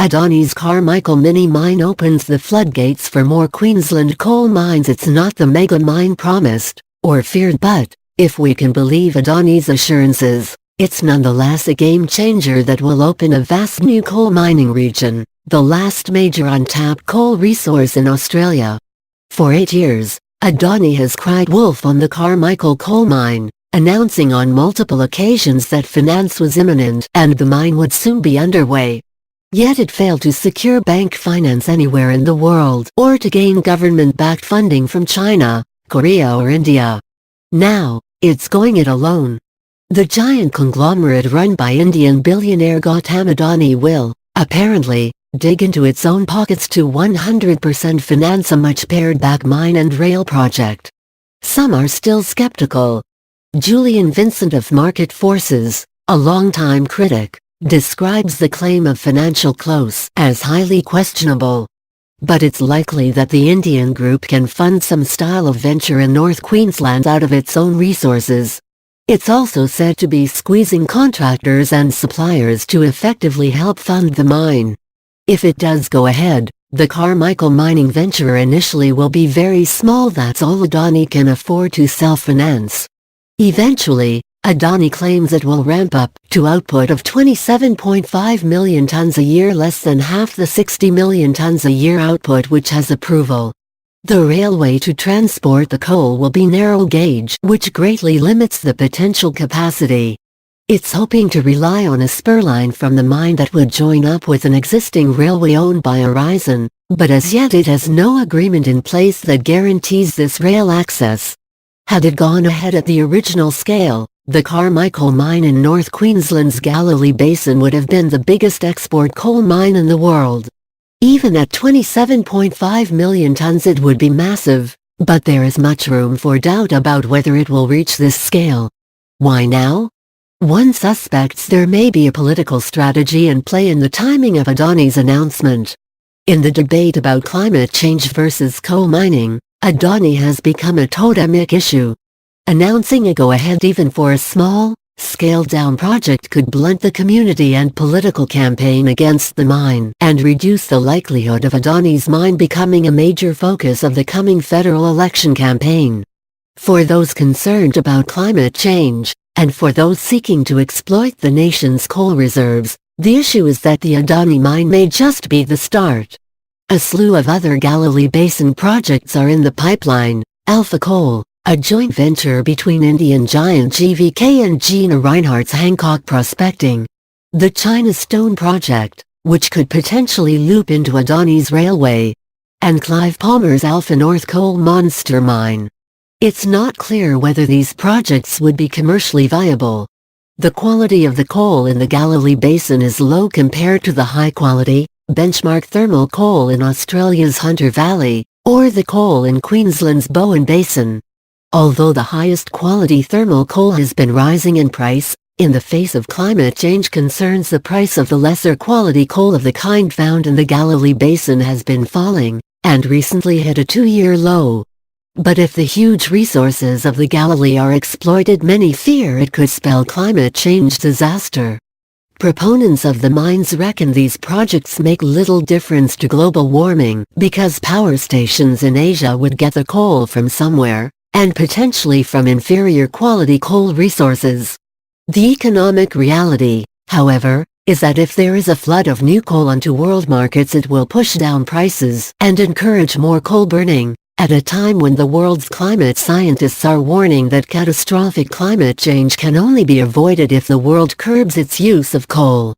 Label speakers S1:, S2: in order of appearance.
S1: Adani's Carmichael mini mine opens the floodgates for more Queensland coal mines. It's not the mega mine promised, or feared, but, if we can believe Adani's assurances, it's nonetheless a game-changer that will open a vast new coal mining region, the last major untapped coal resource in Australia. For 8 years, Adani has cried wolf on the Carmichael coal mine, announcing on multiple occasions that finance was imminent and the mine would soon be underway. Yet it failed to secure bank finance anywhere in the world or to gain government-backed funding from China, Korea or India. Now, it's going it alone. The giant conglomerate run by Indian billionaire Gautam Adani will, apparently, dig into its own pockets to 100% finance a much pared-back mine and rail project. Some are still skeptical. Julian Vincent of Market Forces, a longtime critic, describes the claim of financial close as highly questionable. But it's likely that the Indian group can fund some style of venture in North Queensland out of its own resources. It's also said to be squeezing contractors and suppliers to effectively help fund the mine. If it does go ahead, the Carmichael mining venture initially will be very small. That's all Adani can afford to self-finance. Eventually, Adani claims it will ramp up to output of 27.5 million tons a year, less than half the 60 million tons a year output which has approval. The railway to transport the coal will be narrow gauge, which greatly limits the potential capacity. It's hoping to rely on a spur line from the mine that would join up with an existing railway owned by Horizon, but as yet it has no agreement in place that guarantees this rail access. Had it gone ahead at the original scale, the Carmichael mine in North Queensland's Galilee Basin would have been the biggest export coal mine in the world. Even at 27.5 million tons it would be massive, but there is much room for doubt about whether it will reach this scale. Why now? One suspects there may be a political strategy in play in the timing of Adani's announcement. In the debate about climate change versus coal mining, Adani has become a totemic issue. Announcing a go-ahead even for a small, scaled-down project could blunt the community and political campaign against the mine and reduce the likelihood of Adani's mine becoming a major focus of the coming federal election campaign. For those concerned about climate change, and for those seeking to exploit the nation's coal reserves, the issue is that the Adani mine may just be the start. A slew of other Galilee Basin projects are in the pipeline. Alpha Coal, a joint venture between Indian giant GVK and Gina Rinehart's Hancock Prospecting. The China Stone Project, which could potentially loop into Adani's railway. And Clive Palmer's Alpha North Coal Monster Mine. It's not clear whether these projects would be commercially viable. The quality of the coal in the Galilee Basin is low compared to the high-quality, benchmark thermal coal in Australia's Hunter Valley, or the coal in Queensland's Bowen Basin. Although the highest quality thermal coal has been rising in price, in the face of climate change concerns, the price of the lesser quality coal of the kind found in the Galilee Basin has been falling, and recently hit a 2-year low. But if the huge resources of the Galilee are exploited, many fear it could spell climate change disaster. Proponents of the mines reckon these projects make little difference to global warming because power stations in Asia would get the coal from somewhere, and potentially from inferior quality coal resources. The economic reality, however, is that if there is a flood of new coal onto world markets, it will push down prices and encourage more coal burning, at a time when the world's climate scientists are warning that catastrophic climate change can only be avoided if the world curbs its use of coal.